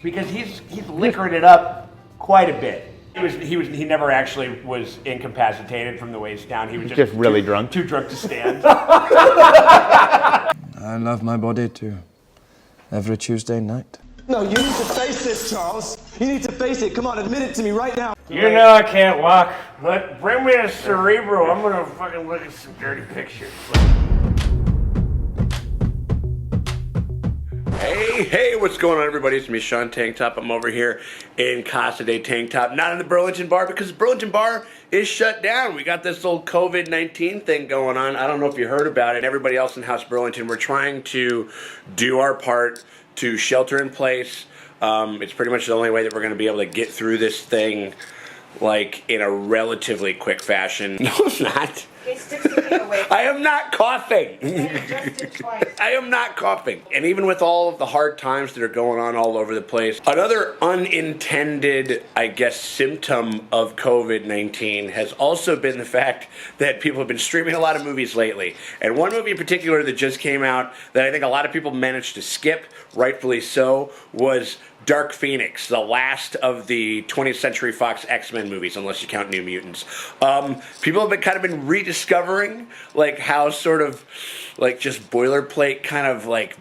because he's liquoring it up quite a bit. He never actually was incapacitated from the waist down. He was just really drunk. Too drunk to stand. I love my body too. Every Tuesday night. No, you need to face this, Charles. You need to face it. Come on, admit it to me right now. You know I can't walk, but bring me a Cerebro. I'm gonna fucking look at some dirty pictures. Hey, what's going on, everybody? It's me, Sean Tank Top. I'm over here in Casa de Tank Top, not in the Burlington Bar, because the Burlington Bar is shut down. We got this old COVID-19 thing going on. I don't know if you heard about it. Everybody else in House Burlington, we're trying to do our part to shelter in place. It's pretty much the only way that we're going to be able to get through this thing, like, in a relatively quick fashion. No, it's not. It sticks looking away. I am not coughing. I am not coughing. And even with all of the hard times that are going on all over the place, another unintended, I guess, symptom of COVID-19 has also been the fact that people have been streaming a lot of movies lately. And one movie in particular that just came out that I think a lot of people managed to skip, rightfully so, was Dark Phoenix, the last of the 20th Century Fox X-Men movies, unless you count New Mutants. People have been rediscovering, like, how sort of, like, just boilerplate kind of, like,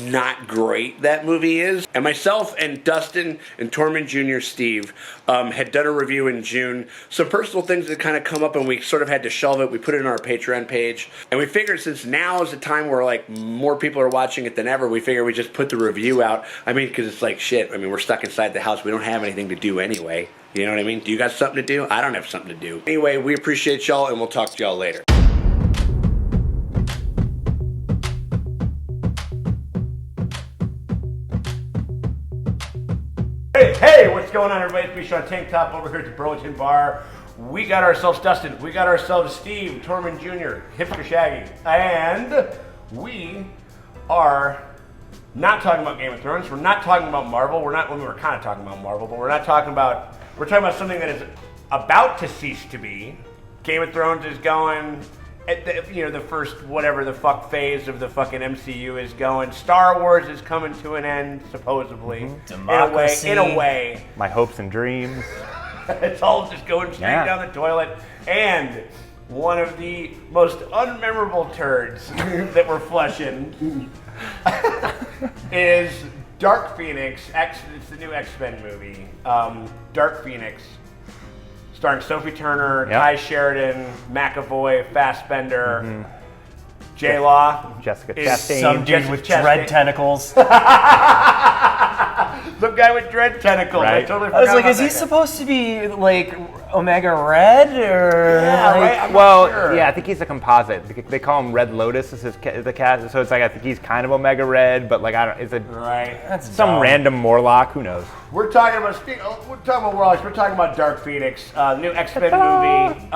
not great that movie is. And myself and Dustin and Tormund Jr. Steve had done a review in June. Some personal things that kind of come up and we sort of had to shelve it. We put it in our Patreon page. And we figured since now is the time where like more people are watching it than ever, we figured we just put the review out. I mean, because it's like shit. I mean, we're stuck inside the house. We don't have anything to do anyway. You know what I mean? Do you got something to do? I don't have something to do. Anyway, we appreciate y'all and we'll talk to y'all later. Hey, what's going on, everybody? It's me, Sean Tank Top, over here at the Burlington Bar. We got ourselves Dustin, we got ourselves Steve, Tormund Jr., Hipster Shaggy, and we are not talking about Game of Thrones. We're not talking about Marvel. We're kind of talking about Marvel, but we're talking about something that is about to cease to be. Game of Thrones is going. The first whatever the fuck phase of the fucking MCU is going. Star Wars is coming to an end, supposedly. Democracy. In a way. My hopes and dreams. It's all just going straight down the toilet. And one of the most unmemorable turds that we're flushing is Dark Phoenix. It's the new X-Men movie. Dark Phoenix. Starring Sophie Turner, Kai Sheridan, McAvoy, Fassbender, J-Law, Jessica Chastain. Some dude with dread tentacles. Some guy with dread tentacles. Right. I totally I forgot was like, about is he that guy. supposed to be like Omega Red or? Yeah, like, right. I'm not sure. Yeah, I think he's a composite. They call him Red Lotus. Is the cast, so it's like I think he's kind of Omega Red, but like I don't. It's a Right. That's some dumb. random Morlock. Who knows? We're talking about Warlocks. We're talking about Dark Phoenix, new X-Men movie.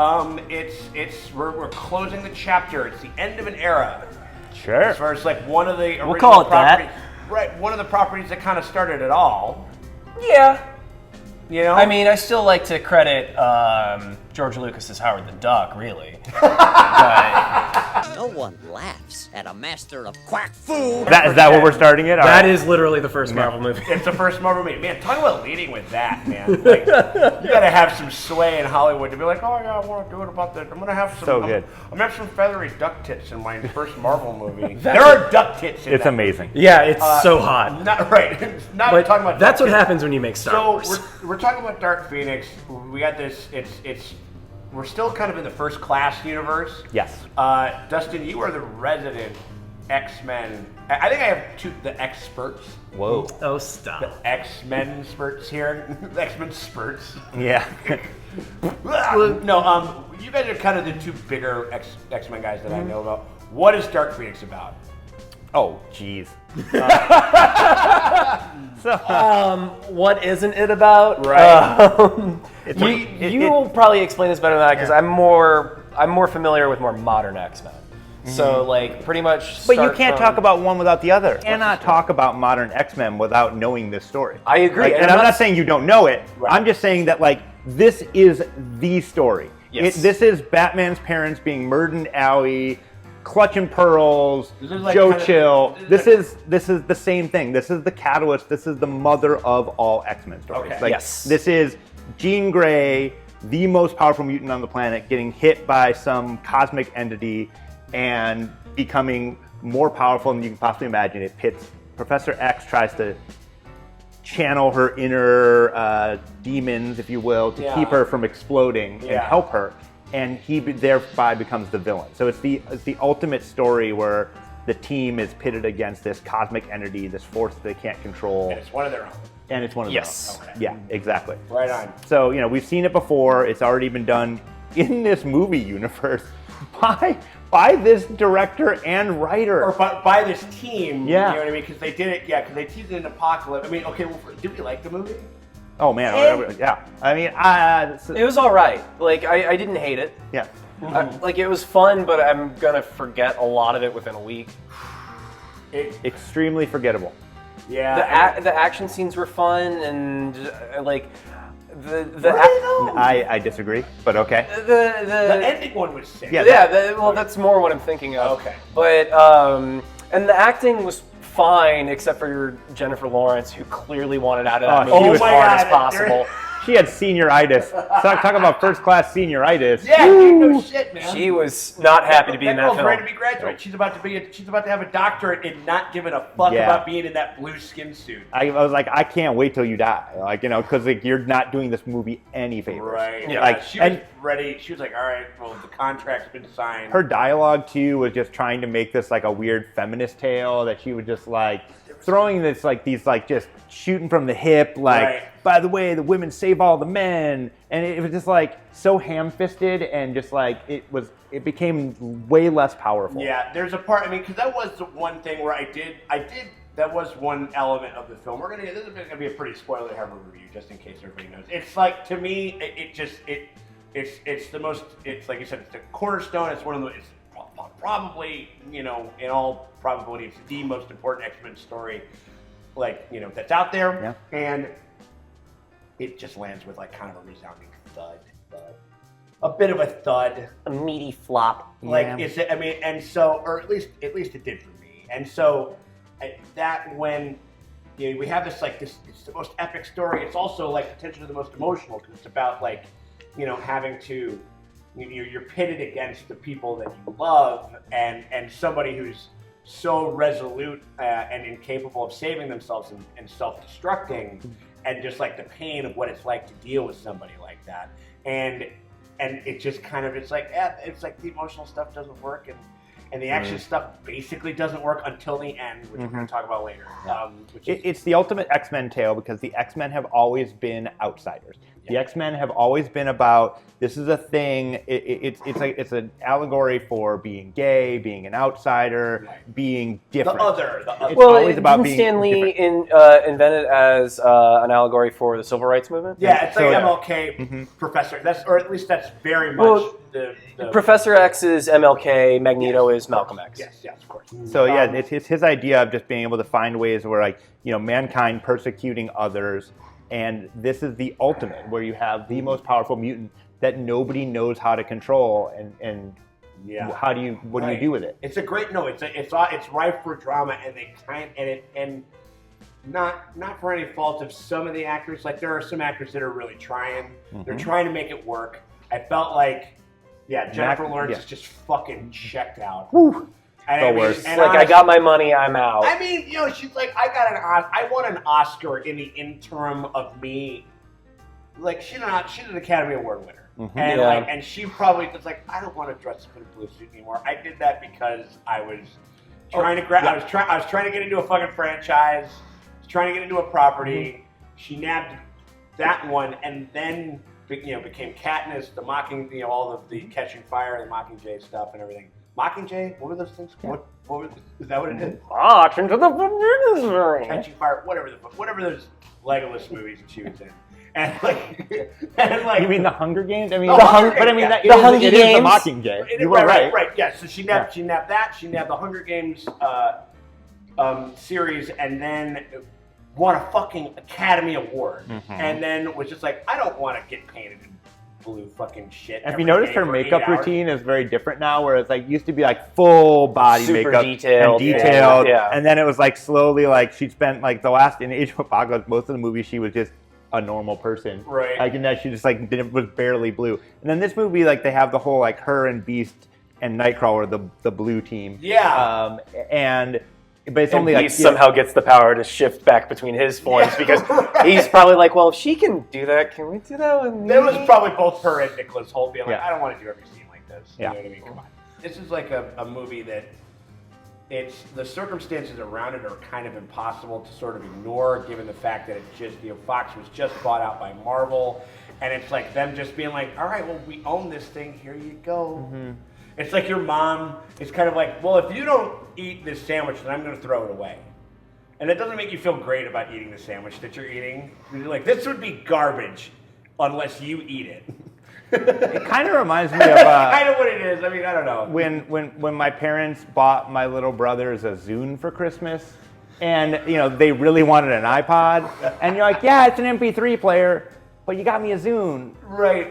We're closing the chapter. It's the end of an era. Sure. As far as like one of the original call it that. properties. Right, one of the properties that kind of started it all. Yeah. You know? I mean, I still like to credit George Lucas's Howard the Duck, really. No one laughs at a master of quack fu. Is that what we're starting it? That is literally the first Marvel movie. It's the first Marvel movie. Man, talk about leading with that, man. Like, you gotta have some sway in Hollywood to be like, oh yeah, I want to do it about that. I'm gonna have some. So good. I'm gonna have some feathery duck tits in my first Marvel movie. There are duck tits in It's that amazing. Yeah, it's so hot. Not right. Not But talking about. that's duck what tits. happens when you make Star Wars. So we're talking about Dark Phoenix. We got this. We're still kind of in the First Class universe. Yes. Dustin, you are the resident X-Men. I think I have the experts. Whoa. Oh, stop. The X-Men spurts here. X-Men spurts. Yeah. No, you guys are kind of the two bigger X-Men guys that I know about. What is Dark Phoenix about? Oh, jeez. What isn't it about? Right. You'll probably explain this better than I, because I'm more familiar with more modern X-Men. So like pretty much. But you can't talk about one without the other. You cannot talk about modern X-Men without knowing this story. I agree. Like, and I'm not saying you don't know it. Right. I'm just saying that like this is the story. Yes. This is Batman's parents being murdered in alley, Clutch and Pearls, This is like Joe kind of- Chill. this is This is the same thing. This is the catalyst. This is the mother of all X-Men stories. Okay. Like, Yes. This is Jean Grey, the most powerful mutant on the planet, getting hit by some cosmic entity and becoming more powerful than you can possibly imagine. It pits Professor X tries to channel her inner demons, if you will, to keep her from exploding and help her, and he thereby becomes the villain. So it's the ultimate story where the team is pitted against this cosmic entity, this force that they can't control. And it's one of their own. And it's one of Yes. them. Yeah, exactly. Right on. So, we've seen it before. It's already been done in this movie universe by this director and writer. Or by this team. Yeah. You know what I mean? Because they did it, because they teased it in Apocalypse. I mean, okay, well, did we like the movie? Oh, man. Yeah. I mean, It was all right. Like, I didn't hate it. yeah. Like, it was fun, but I'm gonna forget a lot of it within a week. Extremely forgettable. Yeah. The action scenes were fun, and like I disagree, but okay. the ending one was sick. Yeah. Well, that's more what I'm thinking of. Okay. But and the acting was fine, except for Jennifer Lawrence, who clearly wanted out of that Oh, movie she as was- hard as possible. She had senioritis. Talk about first class senioritis. Yeah, dude, no shit, man. She was not happy to be in that girl's film. ready to be graduate. She's about to have a doctorate and not giving a fuck Yeah. about being in that blue skin suit. I was like, I can't wait till you die. Like, because you're not doing this movie any favors. Right. Yeah. Like, She was and ready. She was like, all right, well, the contract's been signed. her dialogue too was just trying to make this like a weird feminist tale that she would just like throwing this like these like just shooting from the hip like, Right. by the way, the women save all the men, and it was just like so ham-fisted and just like it became way less powerful. Yeah, there's a part. I mean, because that was the one thing where I did. That was one element of the film. This is gonna be a pretty spoiler-heavy review, just in case everybody knows. It's like, to me, it's the most. It's like you said, it's the cornerstone. It's one of the. It's probably, in all probability, it's the most important X-Men story, that's out there. Yeah. And it just lands with like kind of a resounding thud. A bit of a thud. A meaty flop. And so, or at least it did for me. And so, that when we have this it's the most epic story. It's also like potentially the most emotional because it's about having to, you're pitted against the people that you love and somebody who's so resolute and incapable of saving themselves and self-destructing, and just like the pain of what it's like to deal with somebody like that. And it just kind of, it's like the emotional stuff doesn't work, and the action stuff basically doesn't work until the end, which we're going to talk about later. It's the ultimate X-Men tale because the X-Men have always been outsiders. The X-Men have always been about, this is a thing, it's an allegory for being gay, being an outsider, being different. The other. It's Well, always about didn't being Stan Lee different. invent it as an allegory for the civil rights movement? Yeah, it's like So, MLK Professor. Or at least that's very much Well, the Professor X is MLK, Magneto is Malcolm X. Yes, of course. So yeah, it's his idea of just being able to find ways where like, mankind persecuting others, and this is the ultimate where you have the most powerful mutant that nobody knows how to control, and what do you do with it? It's a great it's ripe for drama, and not for any fault of some of the actors. Like, there are some actors that are really trying. They're trying to make it work. I felt like, Jennifer Lawrence is just fucking checked out. Whew. And The worst. Like, I got my money, I'm out. I mean, she's like, I won an Oscar in the interim of me. Like, she's an Academy Award winner, and and she probably was like, I don't want to dress up in a blue suit anymore. I did that because I was trying to I was trying to get into a fucking franchise, trying to get into a property. She nabbed that one, and then became Katniss, the Mocking, all of the Catching Fire, the Mockingjay stuff, and everything. Mockingjay? What were those things? Yeah. Is that what it is? March into the forbidden zone. Catching Fire, whatever those Legolas movies that she was in. And like, You mean the Hunger Games? I mean, The Hunger but I mean, Games, that, yeah. The it Hunger is the Games. Mockingjay. You were right. Right. Yeah. So she nabbed that. She nabbed the Hunger Games series, and then won a fucking Academy Award. And then was just like, I don't want to get painted in blue fucking shit. If every you notice, day her for makeup 8 hours. routine is very different now, where it's like used to be like full body Super makeup detailed. and detailed, Yeah. and then it was like slowly like she spent like the last in Age of Apocalypse, most of the movie she was just a normal person, Right. Like, and then she just like was barely blue. And then this movie, like they have the whole like her and Beast and Nightcrawler, the blue team, Yeah. But it's And only he like somehow gets the power to shift back between his forms because he's probably like, well, if she can do that, can we do that with me? There was probably both her and Nicholas Hoult being like, Yeah. I don't want to do every scene like this. You Yeah. know what I mean? Come on. This is like a movie that it's the circumstances around it are kind of impossible to sort of ignore, given the fact that it's just Fox was just bought out by Marvel, and it's like them just being like, all right, well, we own this thing. Here you go. Mm-hmm. It's like your mom is kind of like, well, if you don't eat this sandwich, then I'm going to throw it away. And it doesn't make you feel great about eating the sandwich that you're eating. You're like, this would be garbage unless you eat it. it kind of reminds me of Kind of what it is. I mean, I don't know. when my parents bought my little brothers a Zune for Christmas, and they really wanted an iPod, and you're like, yeah, it's an MP3 player, but you got me a Zune. Right.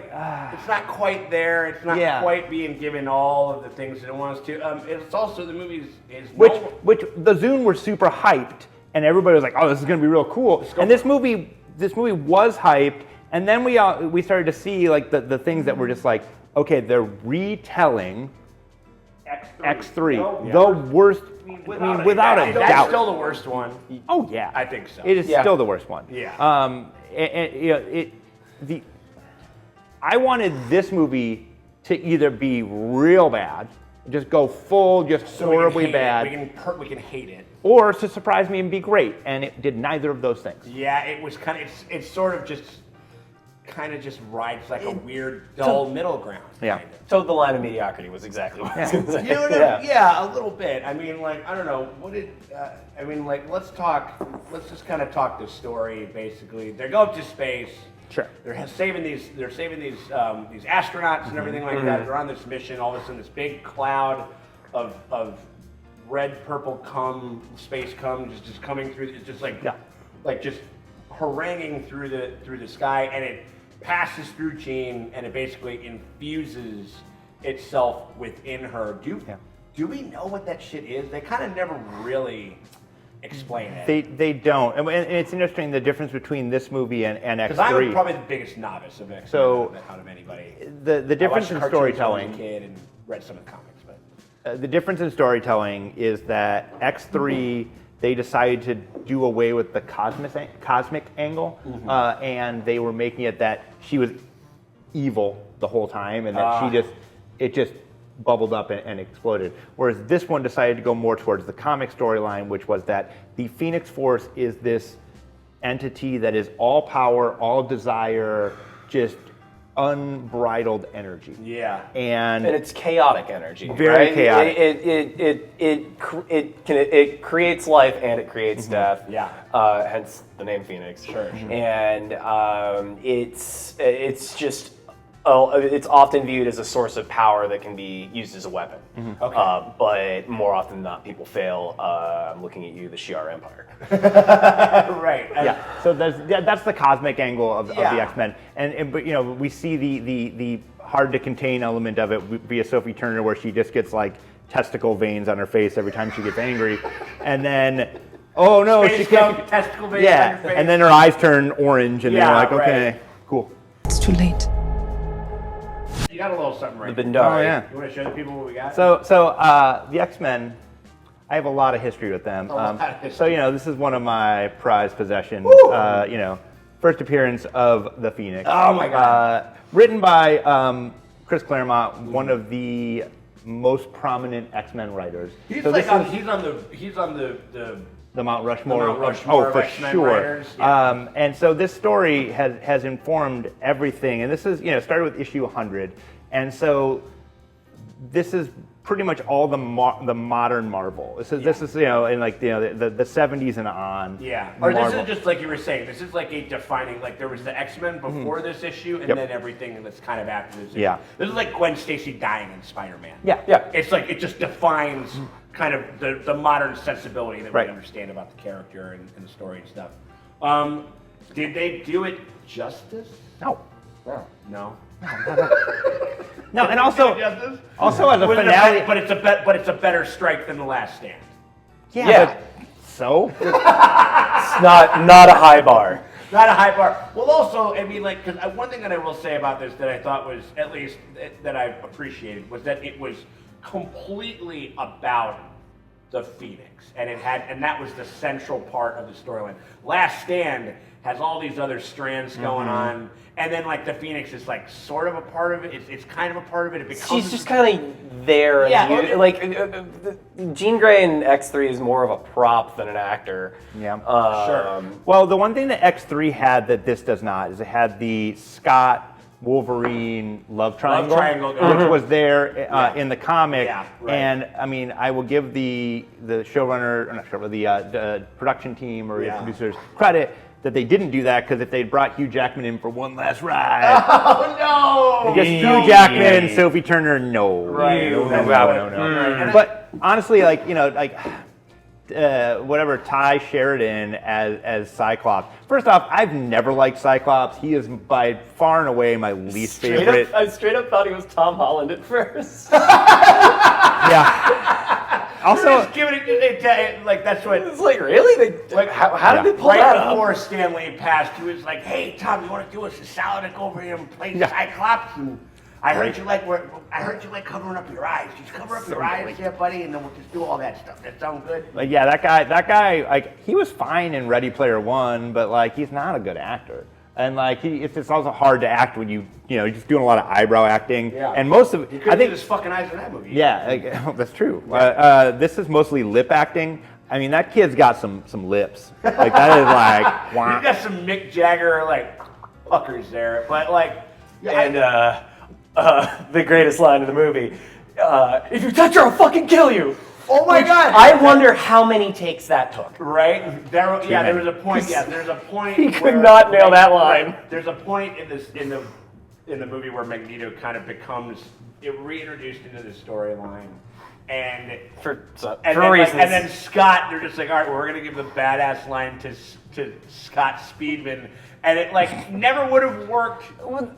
It's not quite there. It's not Yeah. quite being given all of the things that it wants to. It's also the movie is Which the Zune were super hyped, and everybody was like, "Oh, this is gonna be real cool." And this movie was hyped, and then we started to see like the things that were just like, okay, they're retelling X3, the worst. Without a That's doubt. still the worst one. Oh yeah, I think so. It is Yeah. still the worst one. Yeah. I wanted this movie to either be real bad, just go full, just So we can horribly hate bad, it. We can hate it. or to surprise me and be great, and it did neither of those things. Yeah, it was kind of. It's sort of just rides like a weird dull middle ground. Yeah. Kind of. Towed the line of mediocrity was exactly what I was going to say. You know what I mean? Yeah, a little bit. I mean, like, I don't know. What did, I mean, like, let's just kind of talk the story, basically. They go up to space. Sure. They're saving these astronauts and everything like that. They're on this mission. All of a sudden, this big cloud of red, purple space cum just coming through. It's just like, just haranguing through the sky, and it passes through Jean, and it basically infuses itself within her. Do we know what that shit is? They kind of never really explain it. They don't, and it's interesting the difference between this movie and Because X3. I'm probably the biggest novice of X-Men out of anybody. The I difference watched in cartoons storytelling. when I was a kid and read some of the comics, but The difference in storytelling is that X3, they decided to do away with the cosmic angle, and they were making it that she was evil the whole time, and that it just bubbled up and exploded. Whereas this one decided to go more towards the comic storyline, which was that the Phoenix Force is this entity that is all power, all desire, just unbridled energy. yeah. And it's chaotic energy. Very right? chaotic. It creates life and it creates death. Yeah. Hence the name Phoenix. Sure. And it's just it's often viewed as a source of power that can be used as a weapon. Okay. But more often than not, people fail. I'm looking at you, the Shi'ar Empire. Right. Yeah, so that's the cosmic angle of the Yeah. X-Men, but we see the hard to contain element of it via Sophie Turner, where she just gets like testicle veins on her face every time she gets angry, and then oh no, Space she can't. cum, testicle veins on your face. And then her eyes turn orange, and Yeah, they're like, right. okay, cool. It's too late. You got a little something right The there. Bindari. Oh yeah. You want to show the people what we got? So the X-Men, I have a lot of history with them. lot of history. So this is one of my prized possessions. First appearance of the Phoenix. Oh my God. Written by Chris Claremont, one of the most prominent X-Men writers. he's so like this is he's on the the Mount Rushmore. Mount Rushmore oh, for of X-Men sure. writers, yeah. And so this story has informed everything, and this is started with issue 100, and so this is pretty much all the modern Marvel. This is in like the 70s and on. Yeah. Or Marvel. this is just like you were saying. This is like a defining. Like there was the X-Men before this issue, and Yep. then everything that's kind of after this issue. Yeah. This is like Gwen Stacy dying in Spider-Man. Yeah. It's like it just defines kind of the modern sensibility that Right. we understand about the character and the story and stuff. Did they do it justice? No. No. No, and also as a Was it finale, but it's a better strike than The Last Stand. Yeah. but so It's not a high bar. Not a high bar. Well, also, I mean, like, because one thing that I will say about this that I thought was, at least, that I appreciated, was that it was completely about the Phoenix, and that was the central part of the storyline. Last Stand has all these other strands going on, and then like the Phoenix is like sort of a part of it. It's kind of a part of it. It becomes. She's just kind of there. Yeah, Jean Grey in X3 is more of a prop than an actor. yeah. Sure. Well, the one thing that X3 had that this does not is it had the Scott Wolverine love triangle, which was there in the comic. Yeah, right. And I mean, I will give the showrunner, or not showrunner, the production team or the producers credit that they didn't do that, because if they'd brought Hugh Jackman in for one last ride, Oh no! just Hugh Jackman, Sophie Turner, no, Right. no. Right. But honestly, like, you know, like. Whatever, Ty Sheridan as Cyclops. First off, I've never liked Cyclops. He is by far and away my least favorite. I straight up thought he was Tom Holland at first. Yeah. Also, Just giving it like that's what. It's like, really? How did they pull Right that before up? Stanley passed, he was like, "Hey Tom, you want to do us a salad and go over here and play Cyclops?" And I heard you like covering up your eyes. Just cover up your eyes, yeah, buddy, and then we'll just do all that stuff. That sounds good. like, yeah, that guy, like, he was fine in Ready Player One, but like, he's not a good actor. And like, it's also hard to act when you're just doing a lot of eyebrow acting. Yeah. And most of You I couldn't think do his fucking eyes in that movie. yeah, like, that's true. This is mostly lip acting. I mean, that kid's got some lips. Like, that is like, wow. He's got some Mick Jagger like fuckers there, but like, The greatest line in the movie: "If you touch her, I'll fucking kill you." oh my god! I wonder how many takes that took. Right? There was a point. Yeah, there's a point. He could not nail that line. There's a point in the movie where Magneto kind of becomes reintroduced into the storyline, and For then, reasons. and then Scott, they're just like, all right, we're gonna give the badass line to Scott Speedman. And it like never would have worked.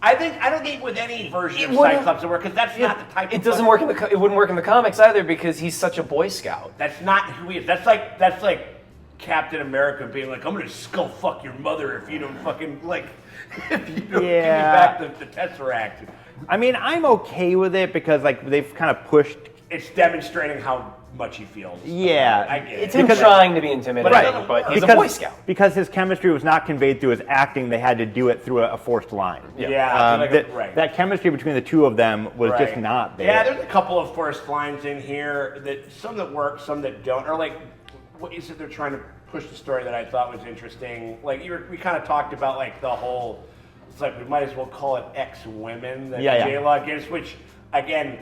I don't think with any version of Cyclops it work, because that's not the type. It doesn't work in the. It wouldn't work in the comics either, because he's such a Boy Scout. That's not who he is. That's like Captain America being like, I'm gonna skull fuck your mother if you don't fucking like if you don't give me back the Tesseract. I mean, I'm okay with it because like they've kind of pushed. It's demonstrating how much he feels. Yeah, I get It's it. him trying to be intimidating, Right. but he's a Boy Scout. Because his chemistry was not conveyed through his acting, they had to do it through a forced line. That chemistry between the two of them was just not there. Yeah, there's a couple of forced lines in here that some that work, some that don't. Or like, what is it they're trying to push the story that I thought was interesting? Like we kind of talked about like the whole. It's like we might as well call it X-Women that J-Law gives, which again.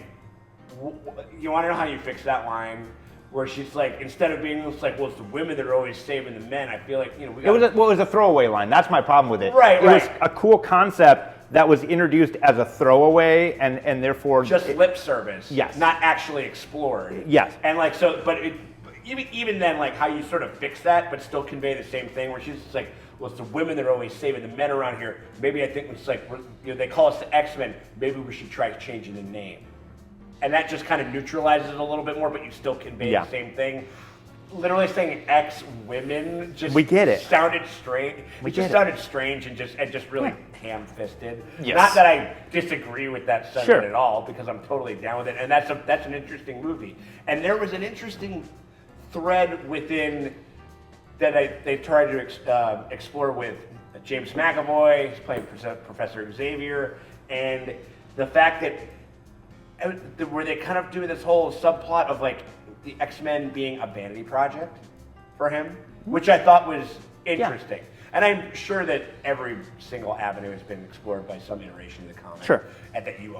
You want to know how you fix that line where she's like, instead of being it's like, well, it's the women that are always saving the men. I feel like it was a throwaway line. That's my problem with it. Right. It was a cool concept that was introduced as a throwaway, and therefore just lip service. Yes. Not actually explored. Yes. And like so, but even then, like how you sort of fix that, but still convey the same thing, where she's just like, well, it's the women that are always saving the men around here. Maybe I think it's like they call us the X-Men. Maybe we should try changing the name. And that just kind of neutralizes it a little bit more, but you still convey the same thing. Literally saying X-Women just sounded strange. Sounded strange and just really ham-fisted. Yes. Not that I disagree with that sentiment at all, because I'm totally down with it. And that's an interesting movie. And there was an interesting thread within that they tried to explore with James McAvoy. He's playing Professor Xavier, and the fact that where they kind of do this whole subplot of like the X-Men being a vanity project for him, which I thought was interesting. And I'm sure that every single avenue has been explored by some iteration of the comic. Sure. And that you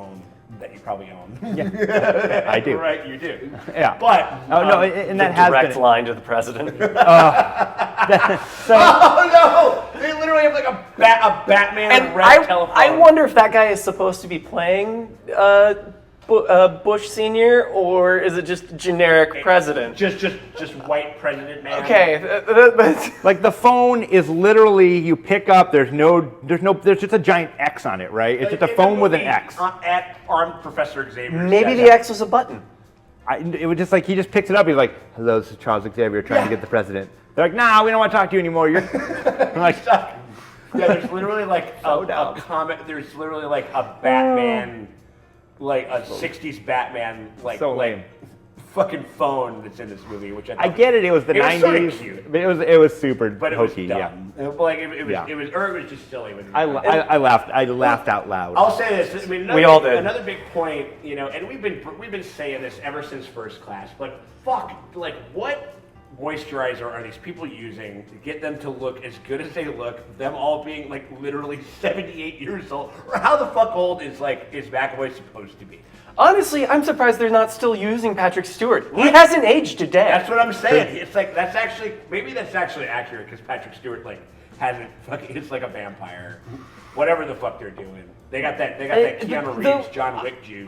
probably own. Yeah, I do. Right, you do. Yeah. But and that has direct been line to the president. oh no! They literally have like a Batman And red telephone. I wonder if that guy is supposed to be playing Bush Senior, or is it just generic president? Just white president man. Okay, Like the phone is literally you pick up. There's just a giant X on it, right? It's just a phone with an X. At armed Professor Xavier. maybe the X was a button. It was just like he just picks it up. He's like, "Hello, this is Charles Xavier trying to get the president." They're like, "Nah, we don't want to talk to you anymore." You're I'm like, Yeah, there's literally like a comic. There's literally like a Batman, like a '60s Batman, like So lame. fucking phone that's in this movie. Which I get it. It was the It was '90s, sorta cute. but it was super but it was hokey. dumb. Yeah, Like it was, Yeah. it was just silly. When I laughed. I laughed out loud. I'll say this. I mean, We all did. Another big point, and we've been saying this ever since first class. But fuck, like, what moisturizer are these people using to get them to look as good as they look? Them all being like literally 78 years old, or how the fuck old is McAvoy supposed to be? Honestly, I'm surprised they're not still using Patrick Stewart. He hasn't aged a day. That's what I'm saying. It's like that's actually accurate because Patrick Stewart hasn't fucking. It's like a vampire. Whatever the fuck they're doing, they got that Keanu Reeves, John Wick juice.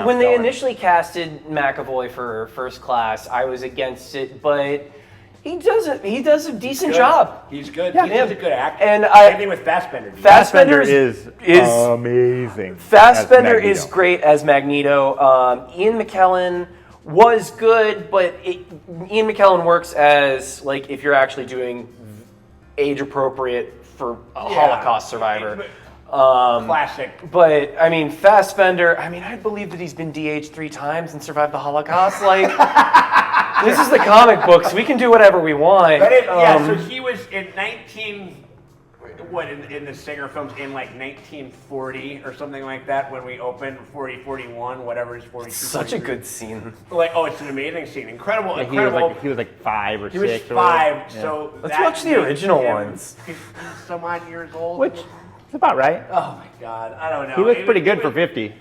When they initially casted McAvoy for First Class, I was against it, but he does a decent job. He's good. Yeah. He's a good actor. And same thing with Fassbender. Fassbender is amazing. Fassbender as Magneto. is great as Magneto. Ian McKellen was good, but Ian McKellen works as like if you're actually doing age appropriate for a Holocaust survivor. Classic. But I mean, Fassbender. I mean, I believe that he's been DH 3 times and survived the Holocaust. Like, this is the comic books. We can do whatever we want. But so he was in in the Singer films in like 1940 or something like that when we opened 40, 41, whatever is 42. Such a 43. good scene. Like, it's an amazing scene. Incredible. He was like 5 or 6. He was or 5. whatever. So Let's that watch the makes original him ones. 50 some odd years old. Which is about right. Oh my God, I don't know. He looks pretty good for 50.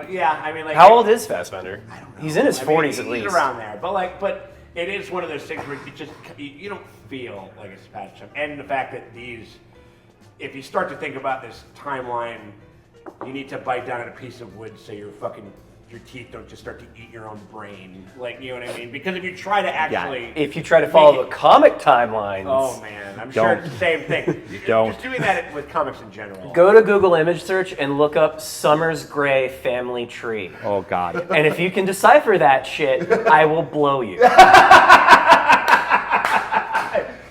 Yeah, I mean, like, How old is Fassbender? I don't know. He's in his 40s he's at least. around there, but it is one of those things where you don't feel like it's patched up. And the fact that if you start to think about this timeline, you need to bite down on a piece of wood so your teeth don't just start to eat your own brain. Like, you know what I mean? Because if you try to actually... If you try to follow the comic timelines... Oh, man. I'm sure it's the same thing. Don't. Just doing that with comics in general. Go to Google image search and look up Summers Gray family tree. Oh God. And if you can decipher that shit, I will blow you.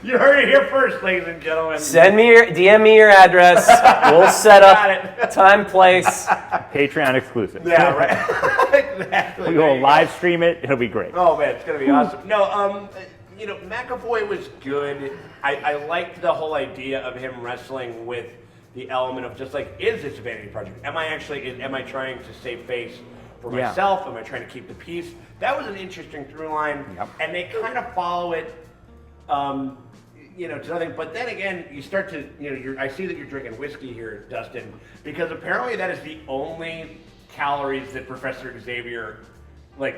You heard it here first, ladies and gentlemen. DM me your address. We'll set Got up it. time, place. Patreon exclusive. Yeah, right. Exactly. We will live stream it. It'll be great. Oh man, it's gonna be awesome. No, McAvoy was good. I liked the whole idea of him wrestling with the element of just like, is this a vanity project? Am I trying to save face for myself? Am I trying to keep the peace? That was an interesting through line, and they kind of follow it. To nothing. But then again, you start to, I see that you're drinking whiskey here, Dustin, because apparently that is the only calories that Professor Xavier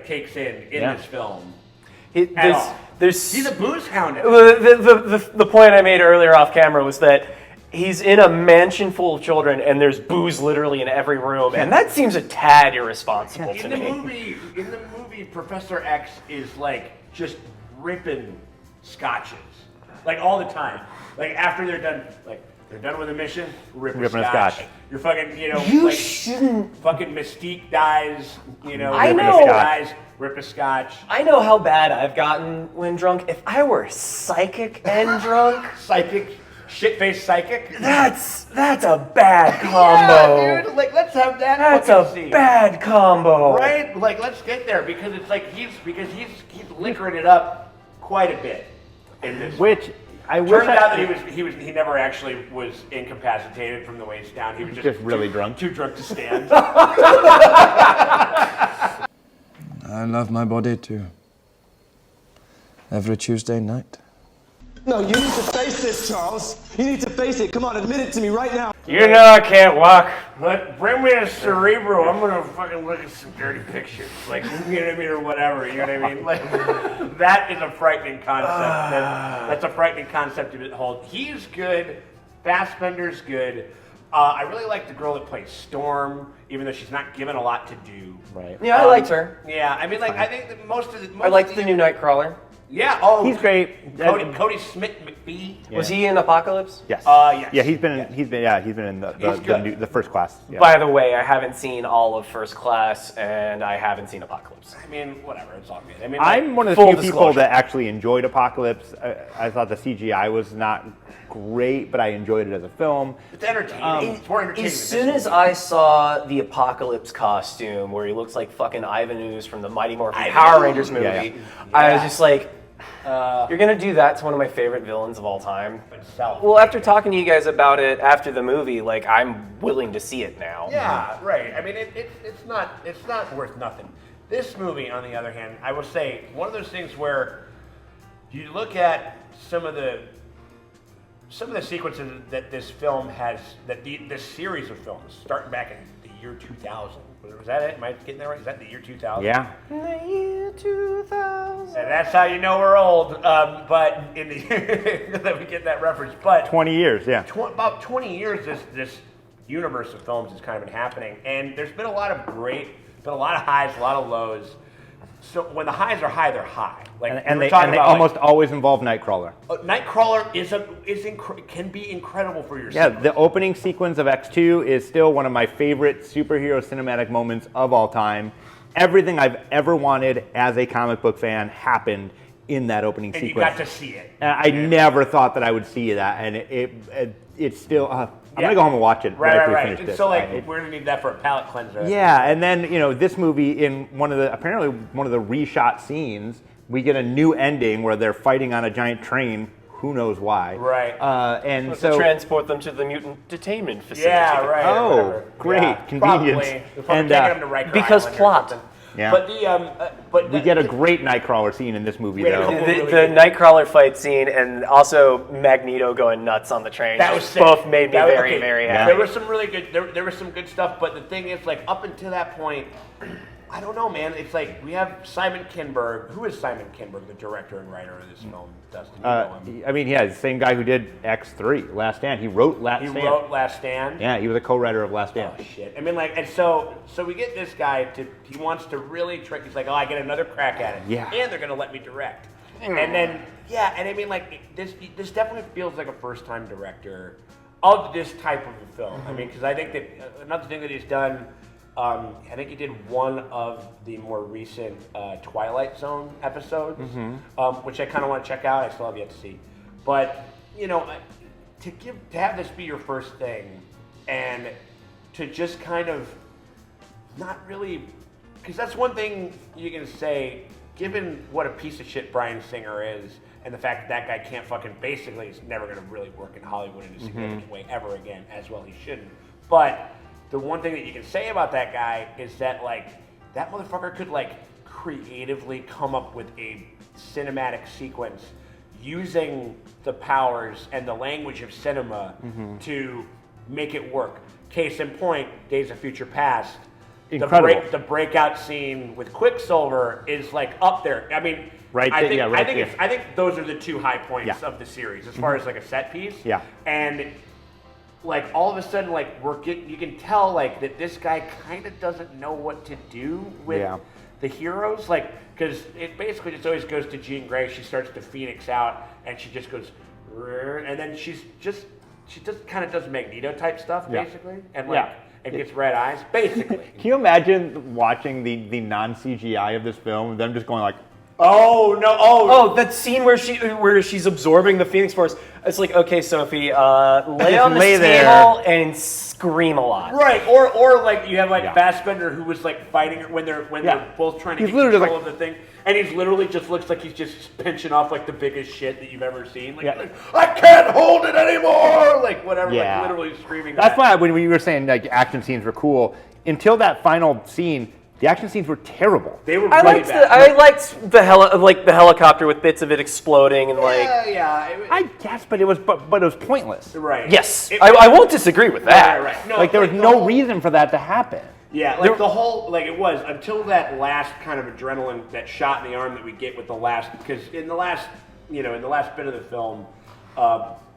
takes in this film. He's a booze hound. The point I made earlier off camera was that he's in a mansion full of children and there's booze literally in every room, and that seems a tad irresponsible to me. In the movie, Professor X is just ripping scotches. All the time. After they're done with a mission, ripping a scotch. You're fucking, You shouldn't. Fucking Mystique dies, I know. Dies, rip a scotch. I know how bad I've gotten when drunk. If I were psychic and drunk, Shit-faced psychic. that's a bad combo. Yeah, dude. Let's have that. That's a scene. bad combo. Right? Let's get there because it's he's liquoring it up quite a bit in this. Which I wish. Turned out that he never actually was incapacitated from the waist down. He was just really drunk. Too drunk to stand. I love my body too. Every Tuesday night. No, you need to face this, Charles. You need to face it. Come on, admit it to me right now. You know I can't walk. Bring me a Cerebro. I'm gonna fucking look at some dirty pictures, you know what I mean, or whatever. You know what I mean? That is a frightening concept. That's a frightening concept to hold. He's good. Fassbender's good. I really like the girl that plays Storm, even though she's not given a lot to do. Right. Yeah, I liked her. Yeah, I mean, like, I think that most of the... I liked the new Nightcrawler. Yeah, oh. He's great. Cody Smith McPhee. Yeah. Was he in Apocalypse? Yes. Yes. Yeah, he's been in the first class. Yeah. By the way, I haven't seen all of First Class, and I haven't seen Apocalypse. I mean, whatever, it's all good. I mean, I'm one of the full few people disclosure. that actually enjoyed Apocalypse. I thought the CGI was not great, but I enjoyed it as a film. it's entertaining. It's more entertaining As than soon this as movie. I saw the Apocalypse costume, where he looks like fucking Ivan Ooze from the Mighty Morphin Ivan Power Ooze. Rangers movie, Yeah. I was just like, you're gonna do that to one of my favorite villains of all time? Itself. Well, after talking to you guys about it after the movie, like, I'm willing to see it now. Yeah, right. I mean, it's not worth nothing. This movie, on the other hand, I will say, one of those things where you look at some of the sequences that this film has, this series of films, starting back in the year 2000. Was that it? Am I getting that right? Is that the year 2000? Yeah. The year 2000. And that's how you know we're old. But in the that we get that reference. But 20 years, yeah. about 20 years, this universe of films has kind of been happening, and there's been a lot of highs, a lot of lows. So when the highs are high, they're high. Like And we they were talking about, almost always involve Nightcrawler. Nightcrawler can be incredible for your Yeah, sequence. the opening sequence of X2 is still one of my favorite superhero cinematic moments of all time. Everything I've ever wanted as a comic book fan happened in that opening and you sequence. got to see it. And I never thought that I would see that, and it's still. I'm gonna go home and watch it right after we finish And this. so we're gonna need that for a palate cleanser. Yeah, and then this movie, in apparently one of the reshot scenes, we get a new ending where they're fighting on a giant train. Who knows why? Right. And To so transport them to the mutant detainment facility. Yeah, right. or Oh, whatever. great, Yeah, convenience. Probably. They're probably And, taking them to Riker because Island or plot. something. Yeah. But we get a great Nightcrawler scene in this movie, We had a though. couple- The really good. Nightcrawler fight scene and also Magneto going nuts on the train. That was sick. both made me That was- very, okay, very Yeah. happy. There was some really good. There was some good stuff, but the thing is, like, up until that point, I don't know, man. It's like we have Simon Kinberg. Who is Simon Kinberg, the director and writer of this film? Dustin, you know him. I mean, yeah, the same guy who did X3, Last Stand. He wrote Last He Stand. wrote Last Stand. Yeah, he was a co-writer of Last Stand. Oh shit! I mean, like, and so we get this guy to. He wants to really trick. He's like, oh, I get another crack at it. Yeah. And they're gonna let me direct. And then and I mean, like, this definitely feels like a first-time director of this type of a film. I mean, because I think that another thing that he's done. I think he did one of the more recent Twilight Zone episodes, which I kind of want to check out. I still have yet to see, but to have this be your first thing, and to just kind of not really, because that's one thing you can say, given what a piece of shit Bryan Singer is, and the fact that guy can't basically is never going to really work in Hollywood in a significant way ever again, as well he shouldn't. But the one thing that you can say about that guy is that, like, that motherfucker could, like, creatively come up with a cinematic sequence using the powers and the language of cinema to make it work. Case in point, Days of Future Past. Incredible. The breakout scene with Quicksilver is, like, up there. I mean, Right I there, think, yeah, right I think there. it's, I think those are the two high points Yeah. of the series as far as, like, a set piece. Yeah. And, like, all of a sudden, like, you can tell, like, that this guy kind of doesn't know what to do with the heroes, like, because it basically just always goes to Jean Grey. She starts to Phoenix out, and she just goes, "Rrr," and then she just kind of does Magneto type stuff, Yeah. basically, and, like, Yeah. and gets red eyes, basically. Can you imagine watching the non-CGI of this film, them just going like, Oh no! Oh, that scene where she's absorbing the Phoenix Force. It's like, okay, Sophie, lay on the lay there. table and scream a lot. Right, or like you have like Yeah. Fassbender who was like fighting when they're both trying to He's get literally control like- of the thing, and he's literally just looks like he's just pinching off like the biggest shit that you've ever seen. Like, Yeah. like, I can't hold it anymore. Like whatever, Yeah. like literally screaming. That's that. why when you were saying like action scenes were cool, until that final scene, the action scenes were terrible. They were I really liked bad. I liked the helicopter with bits of it exploding and like. I guess, but it was pointless. right. Yes, It- I won't disagree with that. Right. No, Like there was the no whole- reason for that to happen. Yeah, like the whole, like it was until that last kind of adrenaline, that shot in the arm that we get with the last, because in the last bit of the film,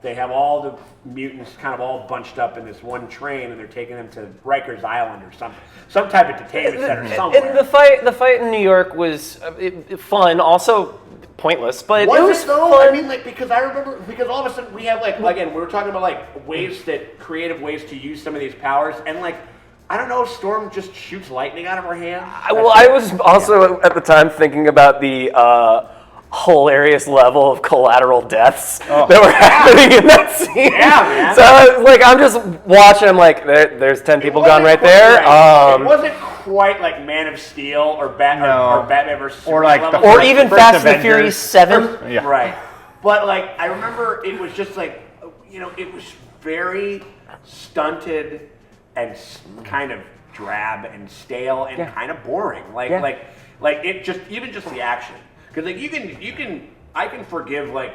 they have all the mutants kind of all bunched up in this one train, and they're taking them to Rikers Island or some type of detainment center somewhere. And the fight in New York was fun, also pointless, but it was though? fun. I mean, like, because I remember, because all of a sudden we have, like, again, we were talking about, like, creative ways to use some of these powers, and, like, I don't know, Storm just shoots lightning out of her hand. I was also at the time thinking about the hilarious level of collateral deaths that were happening in that scene. Yeah, man. So, like, I'm just watching, I'm like, there's 10 people gone right there. It wasn't quite like Man of Steel or Batman versus Or Superman like level. or even First Fast and the Avengers. Furious 7. Yeah. Right. But, like, I remember it was just like, you know, it was very stunted and kind of drab and stale and kind of boring. Like it just, even just the action. Because, like, I can forgive, like,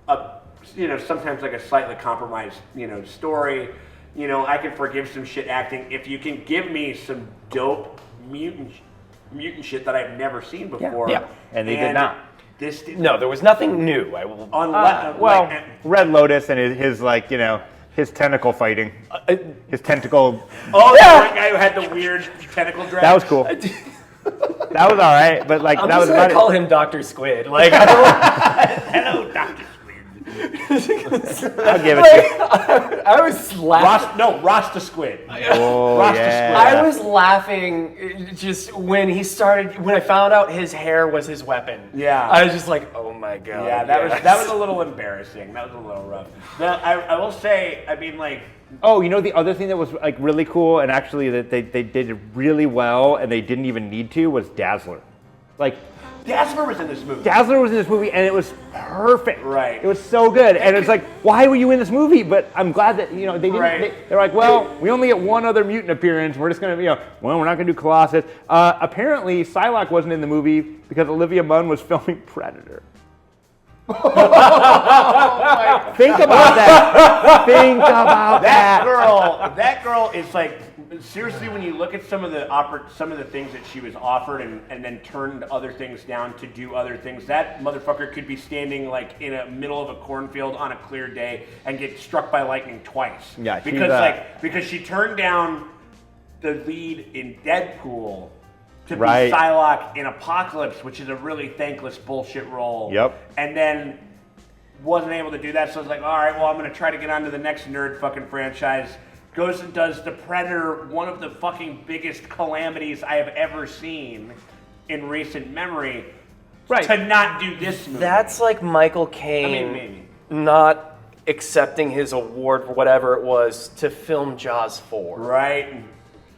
sometimes, like, a slightly compromised, story. I can forgive some shit acting if you can give me some dope mutant shit that I've never seen before. Yeah. And they did not. This did No, there was nothing new. I will. Red Lotus and his like, his tentacle fighting. His tentacle. Oh, yeah. The guy who had the weird tentacle dress. That was cool. That was all right, but like I'm that just was gonna about call it. him Dr. Squid. Like, I don't. Hello, Dr. Squid. I'll give it to you. I was laughing. Rasta Squid. Oh, Rasta yeah. I was laughing just when I found out his hair was his weapon. Yeah. I was just like, oh my god. Yeah, that was a little embarrassing. That was a little rough. Now, I will say, I mean, like. Oh, the other thing that was like really cool and actually that they did really well and they didn't even need to was Dazzler. Like, Dazzler was in this movie. Dazzler was in this movie and it was perfect. Right. It was so good. And it's like, why were you in this movie? But I'm glad that, they didn't. Right. They're like, well, we only get one other mutant appearance. We're just going to, we're not going to do Colossus. Apparently, Psylocke wasn't in the movie because Olivia Munn was filming Predator. Think about that. Think about that. That girl is like, seriously, when you look at some of the things that she was offered and then turned other things down to do other things, that motherfucker could be standing like in the middle of a cornfield on a clear day and get struck by lightning twice. Yeah, because she turned down the lead in Deadpool to be Right. Psylocke in Apocalypse, which is a really thankless bullshit role. Yep. And then wasn't able to do that, so I was like, all right, well, I'm going to try to get onto the next nerd fucking franchise. Goes and does The Predator, one of the fucking biggest calamities I have ever seen in recent memory. Right. To not do this movie. That's like Michael Caine maybe. not accepting his award for whatever it was to film Jaws 4. Right.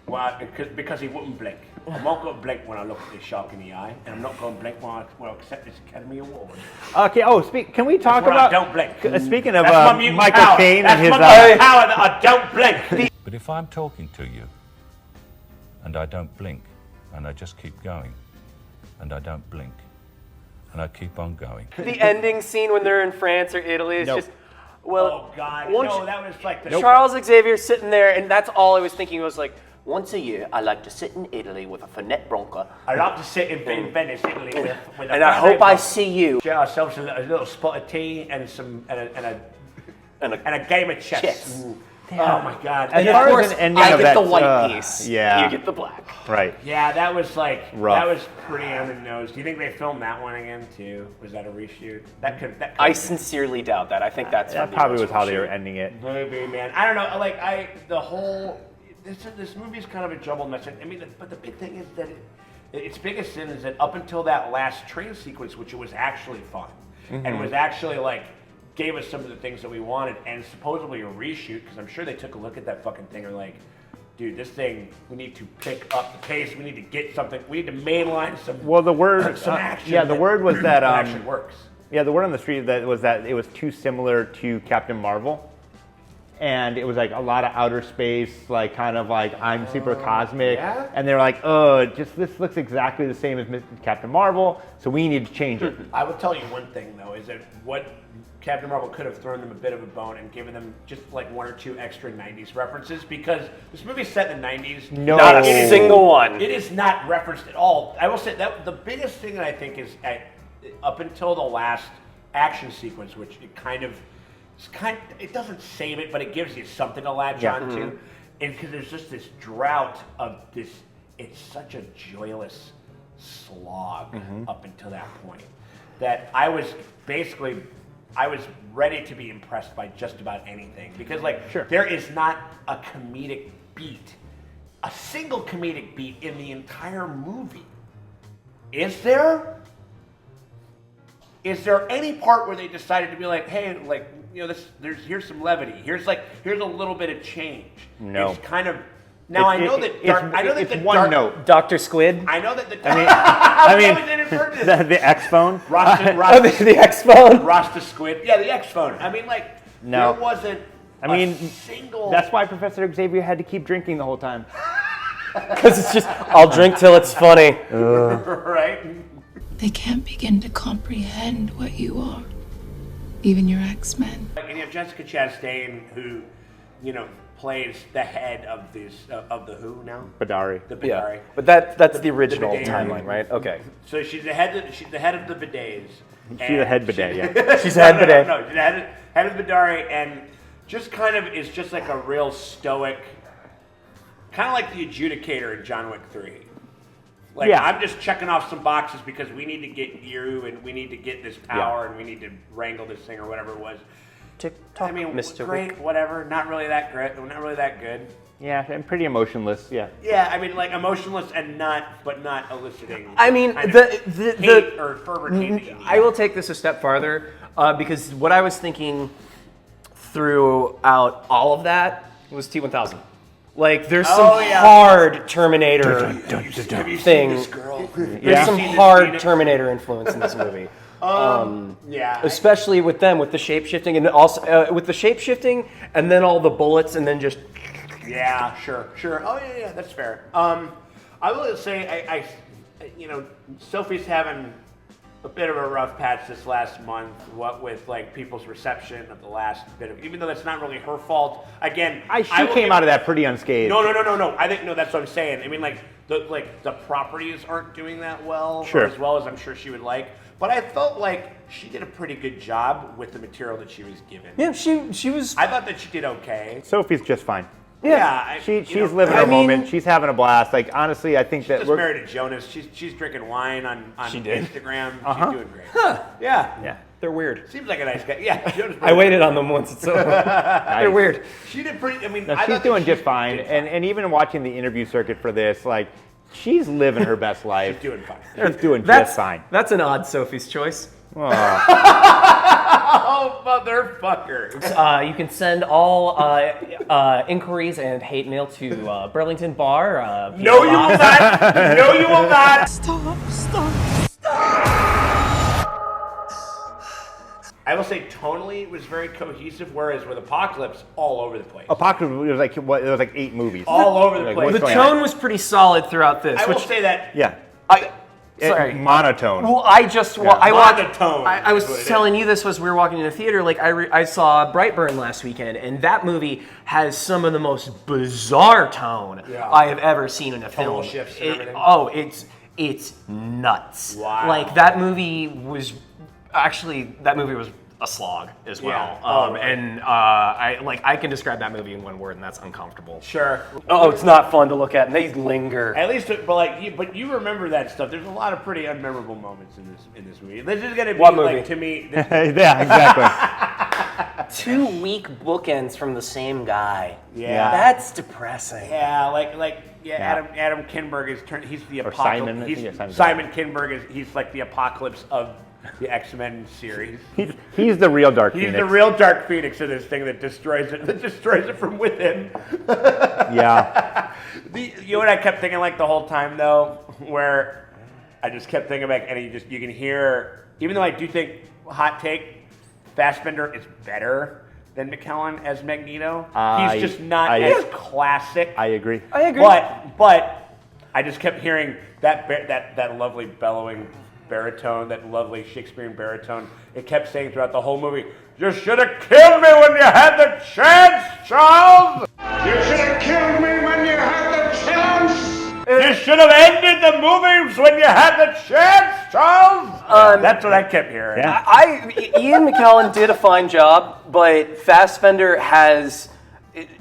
Well, because he wouldn't blink. I'm not going to blink when I look at this shark in the eye, and I'm not going to blink when I accept this Academy Award. Okay. Oh, can we talk That's when about? I don't blink. Speaking of That's my mutant Michael power. Caine That's and his. my mutant power that I don't blink. But if I'm talking to you, and I don't blink, and I just keep going, and I don't blink, and I keep on going. The ending scene when they're in France or Italy is just, well, Oh God! once No, you- that was like the Charles Xavier sitting there, and that's all I was thinking was like, once a year, I like to sit in Italy with a Fernet Branca, I like to sit in Venice, Italy, with a and I hope I see you. Get ourselves a little spot of tea and a game of chess. Chess. Oh my God! And And as far of as course, an ending I of get that, the white piece. yeah. You get the black. Right. Yeah, that was like Rough. that was pretty on the nose. Do you think they filmed that one again too? Was that a reshoot? That could. I sincerely doubt that. I think that's That from the probably was original how they were shoot. ending it. maybe, man. I don't know. Like this movie is kind of a jumbled mess. I mean, but the big thing is that its biggest sin is that up until that last train sequence, which it was actually fun and was actually like gave us some of the things that we wanted, and supposedly a reshoot, because I'm sure they took a look at that fucking thing and were like, dude, this thing, we need to pick up the pace. We need to get something. We need to mainline some. Well, the word. some action. Yeah, the word was that. actually works. Yeah, the word on the street that it was too similar to Captain Marvel. And it was like a lot of outer space, like kind of like I'm super cosmic. yeah? And they're like, oh, just this looks exactly the same as Captain Marvel, so we need to change it. I will tell you one thing though, is that what Captain Marvel could have thrown them a bit of a bone and given them just like one or two extra 90s references, because this movie's set in the 90s. No. Not a single one. It is not referenced at all. I will say that the biggest thing that I think is up until the last action sequence, which it kind of it doesn't save it, but it gives you something to latch on to. And because there's just this drought of this, it's such a joyless slog up until that point that I was ready to be impressed by just about anything because there is not a comedic beat, a single comedic beat in the entire movie. Is there? Is there any part where they decided to be like, hey, like, you know, here's some levity. Here's a little bit of change. No. It's kind of now I know that it's one note. Dr. Squid. I know that the I mean, the X phone. The X phone. Rasta Squid. Yeah, the X phone. I mean, like, no. there wasn't. A single. That's why Professor Xavier had to keep drinking the whole time. Because it's just, I'll drink till it's funny. Right. They can't begin to comprehend what you are, even your X-Men. And you have Jessica Chastain, who, you know, plays the head of the Who now. Badari. The Badari. Yeah, but that's the original bidet. timeline, right? Okay. So she's the head of the bidets. She's the head bidet. Yeah. She's the head bidet. No, she's the head of the Badari, and just kind of is just like a real stoic, kind of like the adjudicator in John Wick 3. Like, I'm just checking off some boxes because we need to get you and we need to get this power and we need to wrangle this thing or whatever it was. TikTok, I mean, Mr. great, Wick. whatever. Not really that great. Not really that good. Yeah, and pretty emotionless. Yeah. Yeah, I mean, like emotionless and not eliciting. I mean, kind of the hate or fervent hate. I will take this a step farther because what I was thinking throughout all of that was T-1000. Like, there's some hard Terminator Have you thing. seen this girl? There's some hard Terminator influence in this movie. Yeah. Especially with them, with the shape-shifting, and also with the shape-shifting, and then all the bullets, and then just... Yeah, sure. Oh, yeah, that's fair. I will say, I you know, Sophie's having a bit of a rough patch this last month, what with like people's reception of the last bit of, even though that's not really her fault. Again, she came out of that pretty unscathed. No. I think that's what I'm saying. I mean, like the properties aren't doing that well, sure, or as well as I'm sure she would like. But I felt like she did a pretty good job with the material that she was given. Yeah, she was. I thought that she did okay. Sophie's just fine. Yeah, she's living her moment. She's having a blast. Like, honestly, I think that we're married to Jonas. She's drinking wine on Instagram. She's doing great. Huh. Yeah. They're weird. Seems like a nice guy. Yeah, Jonas. I waited on them once. So they're weird. She did pretty. I mean, she's doing just fine. And even watching the interview circuit for this, like, she's living her best life. She's doing fine. She's doing just fine. That's an odd Sophie's choice. Oh, motherfucker. You can send all inquiries and hate mail to Burlington Bar. No, you will not. No, you will not. Stop. I will say tonally it was very cohesive, whereas with Apocalypse, all over the place. Apocalypse was like what? It was like 8 movies. All over the place. The tone was pretty solid throughout this. I will say that. Yeah. Sorry. Monotone. Well, I just monotone. I was telling you this as we were walking in the theater. Like I saw Brightburn last weekend, and that movie has some of the most bizarre tone I have ever seen in a film. Tonal shifts and everything. It's nuts. Wow. Like that movie was a slog as well. Yeah. And I can describe that movie in one word, and that's uncomfortable. Sure. Oh, it's not fun to look at, and they linger. At least, but you remember that stuff. There's a lot of pretty unmemorable moments in this movie. This is gonna be like, to me. Yeah, exactly. 2 weak bookends from the same guy. Yeah. That's depressing. Yeah, Adam Kinberg is he's the apocalypse. Simon Kinberg he's like the Apocalypse of the X-Men series. He's the real Dark Phoenix. He's the real Dark Phoenix of this thing that destroys it from within. Yeah. You know what I kept thinking like the whole time though, where I just kept thinking about, and you can hear, even though I do think, hot take, Fassbender is better than McKellen as Magneto. He's just not as classic. I agree. But I just kept hearing that lovely bellowing baritone, that lovely Shakespearean baritone. It kept saying throughout the whole movie, "You should have killed me when you had the chance, Charles! You should have killed me when you had the chance! You should have ended the movies when you had the chance, Charles! That's what I kept hearing. Yeah. Ian McKellen did a fine job, but Fassbender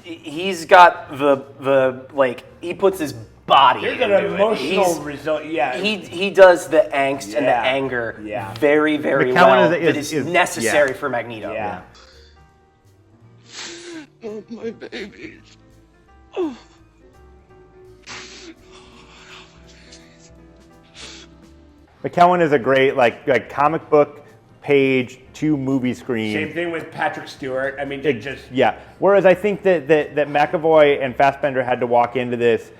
he's got the like, he puts his body There's into an emotional it. result. Yeah. He does the angst and the Yeah. anger Yeah. very, very McKellen well. is That is necessary yeah. for Magneto. Yeah. Oh, my babies. McKellen is a great like comic book page to movie screen. Same thing with Patrick Stewart. I mean, it just Yeah. Whereas I think that McAvoy and Fassbender had to walk into this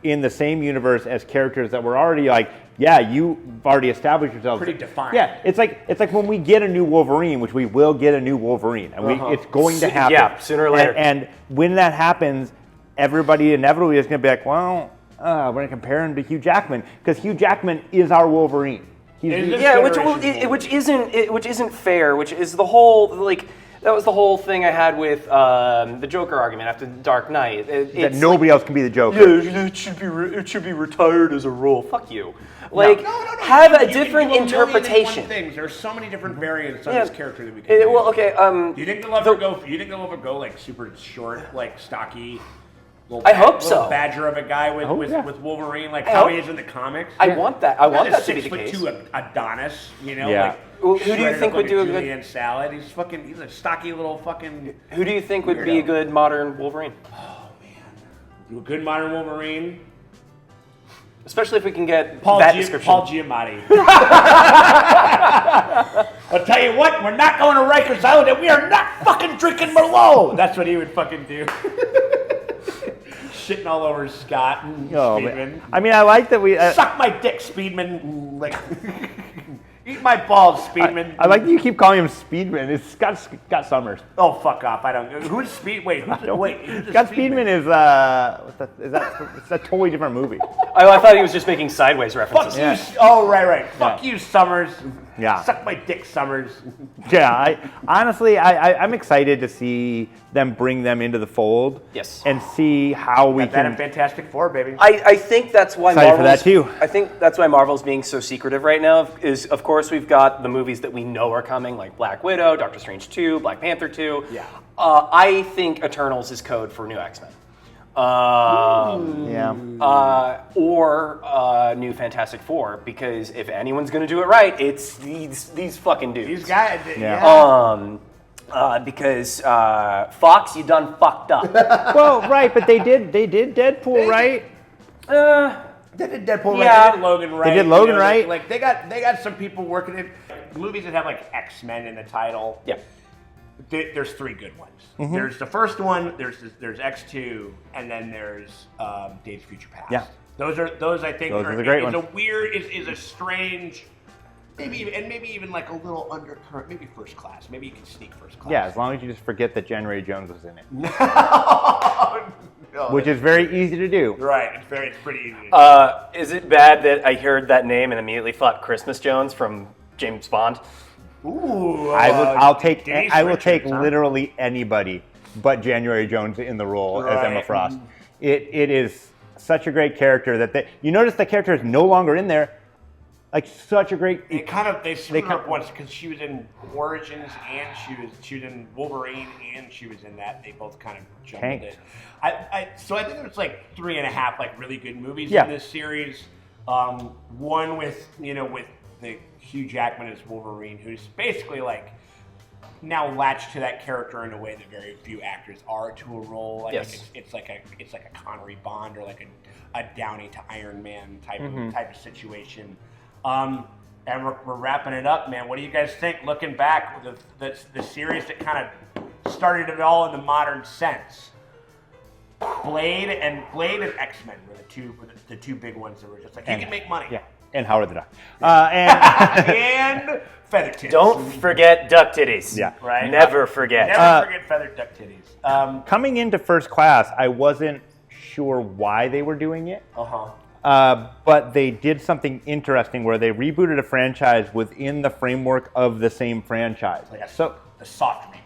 in the same universe as characters that were already like, yeah, you've already established yourselves. Pretty defined. Yeah, it's like when we get a new Wolverine, which we will get a new Wolverine, and it's going to happen. Yeah, sooner or later. And when that happens, everybody inevitably is going to be like, well, we're going to compare him to Hugh Jackman because Hugh Jackman is our Wolverine. He's Is it? Yeah, Generations which isn't fair. Which is the whole like. That was the whole thing I had with the Joker argument after Dark Knight. that nobody else can be the Joker. Yeah, it should be retired as a rule. Fuck you. Like, No. have You a can different do a million and one interpretation. things. There's so many different variants on Yeah. this character that we can do. Well, okay. Do you think they'll ever go? You think they'll ever go like super short, like stocky? I hope little so. Badger of a guy with yeah. with Wolverine, like I how hope- he is in the comics. I want that. I want Not a that to be the 6'2" case. Adonis, you know. Yeah. Like, Well, who do you shredded think up would like do a good- julienne salad? He's a stocky little fucking. Who do you think would be a Weirdo. good modern Wolverine? Do a good modern Wolverine. Especially if we can get Paul that description. Paul Giamatti. I'll tell you what, we're not going to Rikers Island and we are not fucking drinking Merlot. That's what he would fucking do. Shitting all over Scott and Oh, Speedman. man. I mean, I like that we. Suck my dick, Speedman. Like, eat my balls, Speedman. I like that you keep calling him Speedman. It's Scott Summers. Oh, fuck off. I don't. Who's Speed? Wait, who's Scott Speedman is it's a totally different movie. I thought he was just making sideways references. Fuck you. Oh, right. Fuck you, Summers. Yeah. Suck my dick, Summers. Yeah, I'm excited to see them bring them into the fold. Yes. And see how we Got that in can. Fantastic Four, baby. I think that's why Excited for that, too. I think that's why Marvel's being so secretive right now. Is of course we've got the movies that we know are coming, like Black Widow, Doctor Strange 2, Black Panther 2. Yeah. I think Eternals is code for new X-Men. Yeah. Or New Fantastic Four, because if anyone's going to do it right, it's these fucking dudes. These guys. Yeah. Because Fox, you done fucked up. Well, right, but they did Deadpool, right? They did Deadpool Yeah. right. They did Logan right. They did Logan right. Like they got some people working it. Movies that have like X-Men in the title. Yeah. There's three good ones. Mm-hmm. There's the first one. There's X2, and then there's Days of Future Past. Yeah. Those I think Those are the great is ones. a weird is a strange. Maybe even like a little undercurrent. Maybe First Class. Maybe you can sneak First Class. Yeah, as long as you just forget that January Jones was in it, No, which is very easy to do. right. It's pretty easy. Is it bad that I heard that name and immediately thought Christmas Jones from James Bond? Ooh. I'll take Denise I will take Richards, huh? literally anybody but January Jones in the role as Emma Right. Frost. It is such a great character that you notice the character is no longer in there. Like such a great. They screwed her kind up once because she was in Origins and she was in Wolverine and she was in that. They both kind of jumbled Tanked. it. So I think there's like 3.5 like really good movies Yeah. in this series. One with the Hugh Jackman as Wolverine, who's basically like now latched to that character in a way that very few actors are to a role. Like Yes. it's like a Connery Bond or like a Downey to Iron Man type of situation. And we're wrapping it up, man. What do you guys think? Looking back, the series that kind of started it all in the modern sense. Blade and X-Men were the two big ones that were just like you can make money. Yeah, and Howard the Duck. And And feather titties. Don't forget duck titties. Yeah. Right. Never forget. Never forget feathered duck titties. coming into First Class, I wasn't sure why they were doing it. But they did something interesting where they rebooted a franchise within the framework of the same franchise. Like a soft reboot.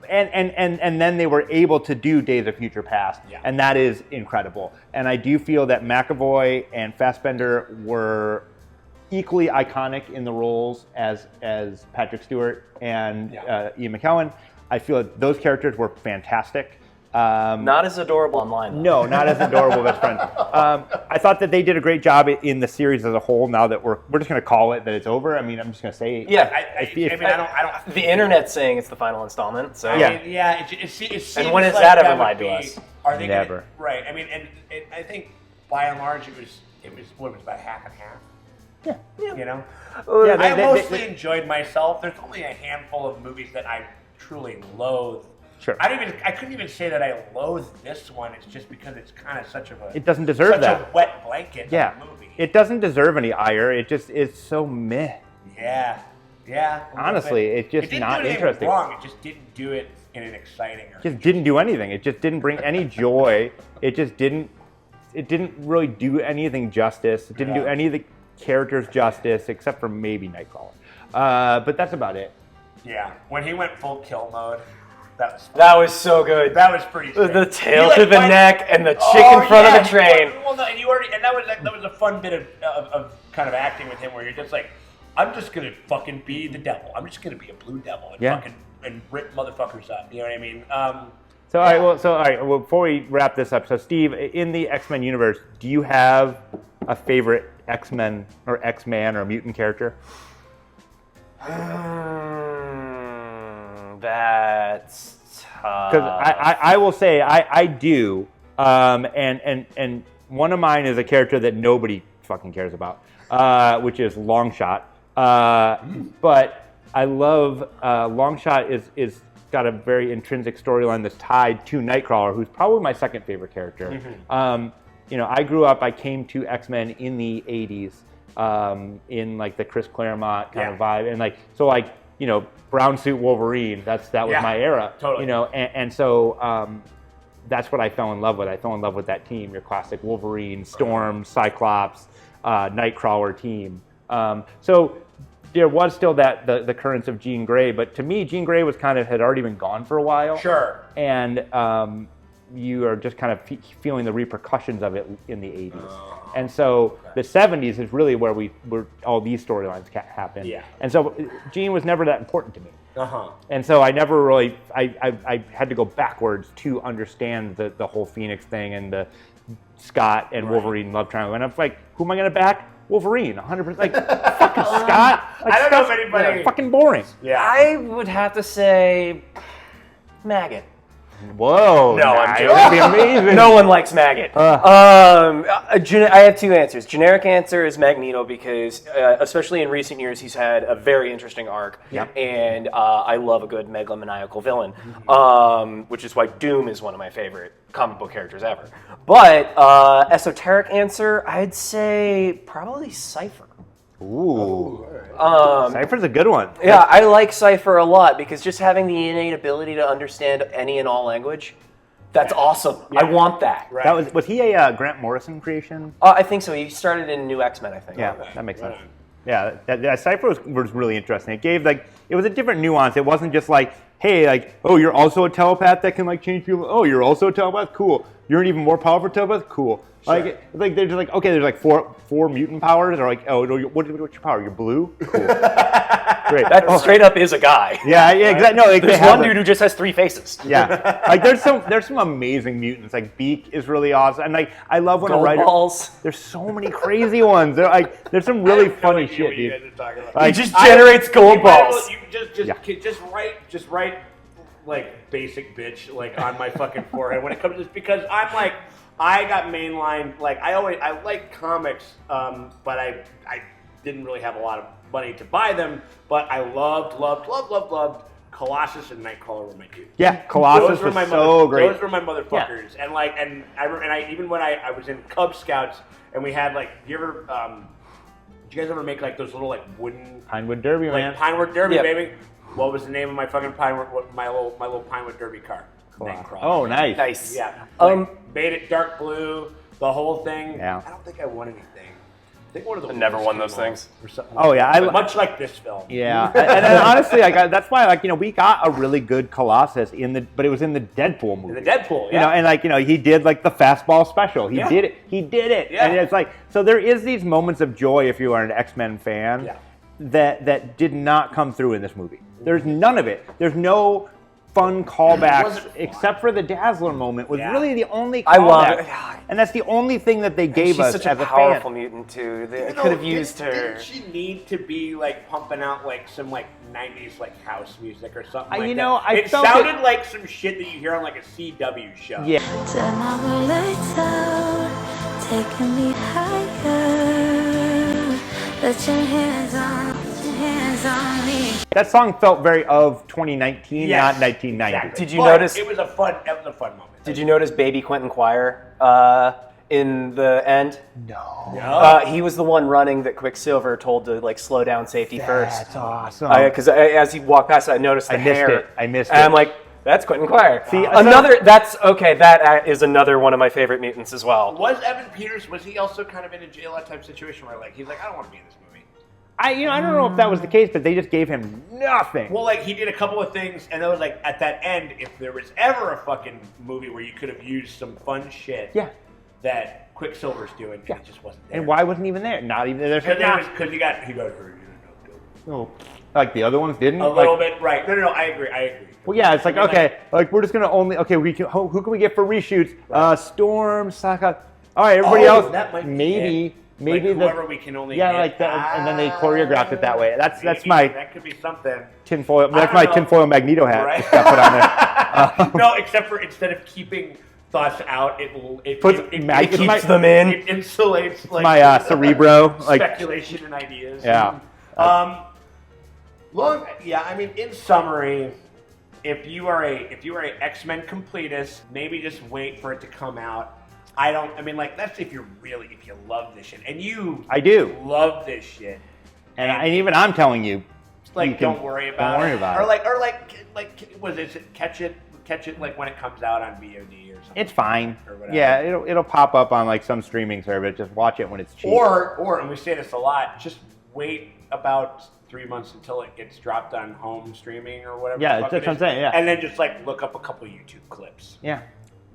And then they were able to do Days of Future Past, Yeah. and that is incredible. And I do feel that McAvoy and Fassbender were equally iconic in the roles as Patrick Stewart and Ian McKellen. I feel that those characters were fantastic. Not as adorable online, though. No, not as adorable best friends. I thought that they did a great job in the series as a whole. Now that we're just going to call it that it's over. I mean, I'm just going to say. Yeah, I don't. The internet's saying it's the final installment. So It seems and when has like that ever would lied to be- us? Are they Never. Gonna, right. I mean, and I think by and large it was what, it was about half and half. Yeah. You know. Yeah, I mostly enjoyed myself. There's only a handful of movies that I truly loathe. Sure. I couldn't even say that I loathe this one. It's just because it's kind of such of a. It doesn't deserve such that. a wet blanket. Yeah. Of a movie. It doesn't deserve any ire. It just is so meh. Yeah. Yeah. Honestly, it's just it didn't not do anything interesting. Wrong. It just didn't do it in an exciting. Or Just didn't do anything. It just didn't bring any joy. It just didn't. It didn't really do anything justice. It didn't do any of the characters justice, except for maybe Nightcrawler. But that's about it. Yeah. When he went full kill mode. That was so good. That was pretty. The tail to the neck and the chick in front of the train. Well, no, and that was a fun bit of kind of acting with him, where you're just like, I'm just gonna fucking be the devil. I'm just gonna be a blue devil and fucking and rip motherfuckers up. You know what I mean? All right. Well, before we wrap this up, so Steve, in the X-Men universe, do you have a favorite X-Men or X-Man or mutant character? That's tough. Because I will say I do, and one of mine is a character that nobody fucking cares about, which is Longshot. But I love Longshot is got a very intrinsic storyline that's tied to Nightcrawler, who's probably my second favorite character. I grew up. I came to X-Men in the '80s, in like the Chris Claremont kind of vibe, and brown suit Wolverine. That was my era. Totally. And so that's what I fell in love with. I fell in love with that team, your classic Wolverine, Storm, Cyclops, Nightcrawler team. So there was still the currents of Jean Grey, but to me, Jean Grey had already been gone for a while. Sure. And you are just kind of feeling the repercussions of it in the 80s. And so the 70s is really where all these storylines happen. Yeah. And so Jean was never that important to me. Uh-huh. And so I never really, I had to go backwards to understand the whole Phoenix thing and the Scott and Wolverine love triangle. And I'm like, who am I going to back? Wolverine, 100%. Like, fucking Scott. Like, I don't know if Scott's anybody. fucking boring. Yeah. I would have to say Maggot. Whoa. No, I'm joking. That'd be amazing. No one likes Maggot. I have two answers. Generic answer is Magneto because, especially in recent years, he's had a very interesting arc. Yep. And I love a good megalomaniacal villain, which is why Doom is one of my favorite comic book characters ever. But esoteric answer, I'd say probably Cypher. Ooh. Cypher's a good one. Yeah, I like Cypher a lot because just having the innate ability to understand any and all language, that's awesome. I want that. Right. That was he a Grant Morrison creation? I think so. He started in New X-Men, I think. Yeah, that makes sense. Yeah, that Cypher was really interesting. It gave it was a different nuance. It wasn't just like, hey, oh, you're also a telepath that can change people. Oh, you're also a telepath. Cool. You're an even more powerful telepath. Cool. Sure. Like they're just like, okay, there's four mutant powers. Or oh, no, what's your power? You're blue. Cool. Great. That straight up is a guy. Yeah, exactly. No, there's one dude who just has three faces. Yeah, there's some amazing mutants. Like Beak is really awesome, and I love when a writer. Balls. There's so many crazy ones. There's some really funny shit, dude. He just generates gold balls. You just write like basic bitch on my fucking forehead when it comes to this, because I'm like, I got mainline, I like comics, but I didn't really have a lot of money to buy them, but I loved Colossus and Nightcrawler were my dudes. Yeah, Colossus was so great. Those were my motherfuckers. Yeah. And I even when I was in Cub Scouts and we had did you guys ever make those little wooden Pinewood Derby, man? Pinewood Derby, baby. What was the name of my fucking my little Pinewood Derby car? Nightcrawler. Oh, nice. Yeah. Made it dark blue, the whole thing. Yeah. I don't think I won anything. I think one of the never wheels won came those off things. or something. Oh yeah, Much like this film. Yeah, and honestly, that's why we got a really good Colossus but it was in the Deadpool movie. In the Deadpool, yeah. And he did like the fastball special. He did it. Yeah. And it's like, so there is these moments of joy if you are an X-Men fan that did not come through in this movie. There's none of it. There's no fun callbacks except for the Dazzler moment was really the only callback. I love it. And that's the only thing that they gave us She's such as a a powerful fan. mutant too. They could have used her. Didn't she need to be like pumping out like some like 90s like house music or something like you that? know, I it felt sounded like some shit that you hear on like a CW show. Yeah. Turn all the lights out, taking me higher. Put your hands on me. That song felt very of 2019, Yes, not 1990. exactly. Did you notice? It was a fun moment. Did you notice Baby Quentin Quire in the end? No. He was the one running that Quicksilver told to like slow down safety first. That's awesome. Because as he walked past, I noticed the hair. I missed it. And I'm like, that's Quentin Quire. See, that is another one of my favorite mutants as well. Was Evan Peters? Was he also kind of in a jail type situation where like he's like, I don't want to be in this movie? I don't know if that was the case, but they just gave him nothing. Well, like he did a couple of things, and it was like at that end, if there was ever a fucking movie where you could have used some fun shit, that Quicksilver's doing, and it just wasn't there. And why wasn't he even there? Not even there. Because he got hurt. No, like the other ones didn't. A little bit, right? No, I agree. Well, yeah, it's like like we're just gonna only who can we get for reshoots? Storm, Saka. All right, everybody else. That might be maybe like whoever we can only get. like that, and then they choreographed it that way. That's Maybe my that could be something. tinfoil. That's my tinfoil Magneto hat. Right. Just got put on there. No, except for instead of keeping thoughts out, it keeps them in. It insulates like my Cerebro speculation and ideas. Yeah. I mean, in summary, if you are a X-Men completist, maybe just wait for it to come out. That's if you love this shit, and I do love this shit, and even I'm telling you, don't worry about it. Or was it catch it like when it comes out on VOD or something? it's fine. Or whatever. Yeah, it'll pop up on like some streaming service. Just watch it when it's cheap. Or and we say this a lot, just wait about 3 months until it gets dropped on home streaming or whatever. Yeah, that's what I'm saying. Yeah, and then just like look up a couple YouTube clips. Yeah.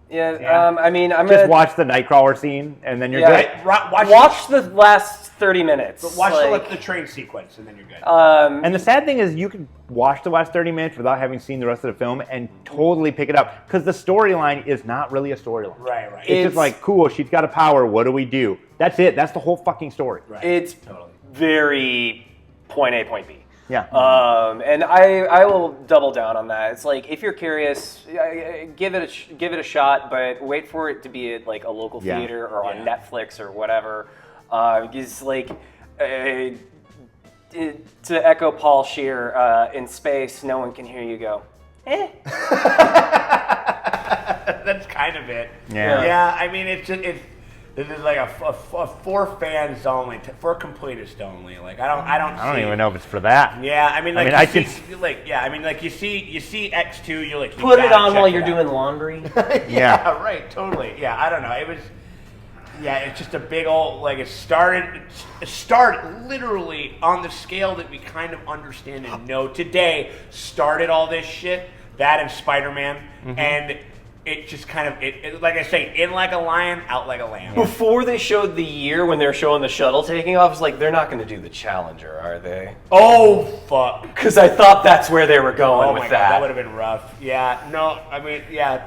Yeah. I mean, I'm just gonna watch the Nightcrawler scene, and then you're good. Watch the last 30 minutes. But watch the train sequence, and then you're good. And the sad thing is, you can watch the last 30 minutes without having seen the rest of the film and totally pick it up because the storyline is not really a storyline. Right. It's just like, cool, she's got a power. What do we do? That's it. That's the whole fucking story. Right. It's very point A, point B. Yeah. And I will double down on that. It's like if you're curious, give it a shot, but wait for it to be at like a local theater or on Netflix or whatever. Because like to echo Paul Scheer, in space, no one can hear you go. That's kind of it. Yeah. Yeah. I mean, this is like a for fans only, for completists only. Like I don't even know if it's for that. Yeah, I mean, like I you can see, like you see X2, you're like put it on while you're doing laundry. Yeah, right, totally. Yeah, I don't know. It was. Yeah, it's just a big old like it started literally on the scale that we kind of understand and know today. Started all this shit, that and Spider-Man, and it just kind of it like I say, in like a lion, out like a lamb. Before they showed the year when they were showing the shuttle taking off, I was like, they're not going to do the Challenger, are they? Oh fuck! Because I thought that's where they were going with God, that. that would have been rough. Yeah, no, I mean, yeah,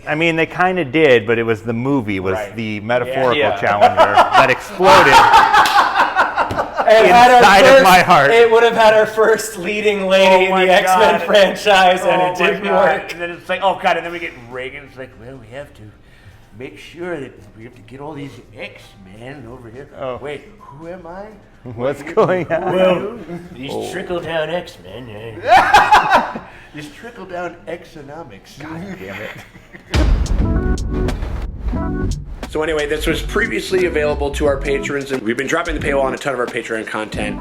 they kind of did, but it was the movie was the metaphorical Challenger that exploded inside of my heart. It would have had our first leading lady in the X-Men franchise, and it didn't work. And then it's like, oh god, and then we get Reagan. It's like, well, we have to make sure that we have to get all these X-Men over here. Oh. Wait, who am I? What's going on? Well, these trickle-down X-Men. These trickle-down X-onomics. God damn it. So anyway, this was previously available to our patrons, and we've been dropping the paywall on a ton of our Patreon content,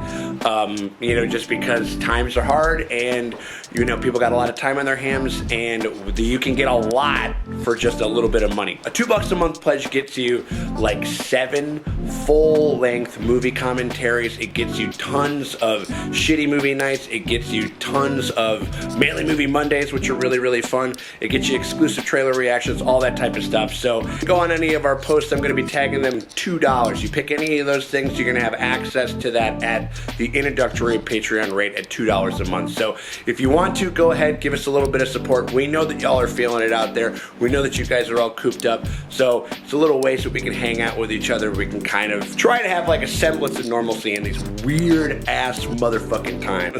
you know, just because times are hard and, you know, people got a lot of time on their hands, and you can get a lot for just a little bit of money. A $2 a month pledge gets you like 7 full-length movie commentaries. It gets you tons of shitty movie nights. It gets you tons of Manly Movie Mondays, which are really, really fun. It gets you exclusive trailer reactions, all that type of stuff. So go on any of our posts. I'm going to be tagging them $2. You pick any of those things, you're going to have access to that at the introductory Patreon rate at $2 a month. So if you want to, go ahead, give us a little bit of support. We know that y'all are feeling it out there. We know that you guys are all cooped up. So it's a little way so we can hang out with each other. We can kind of try to have like a semblance of normalcy in these weird ass motherfucking times.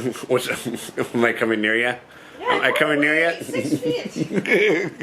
Am I coming near you? Am I coming near you? 6 feet.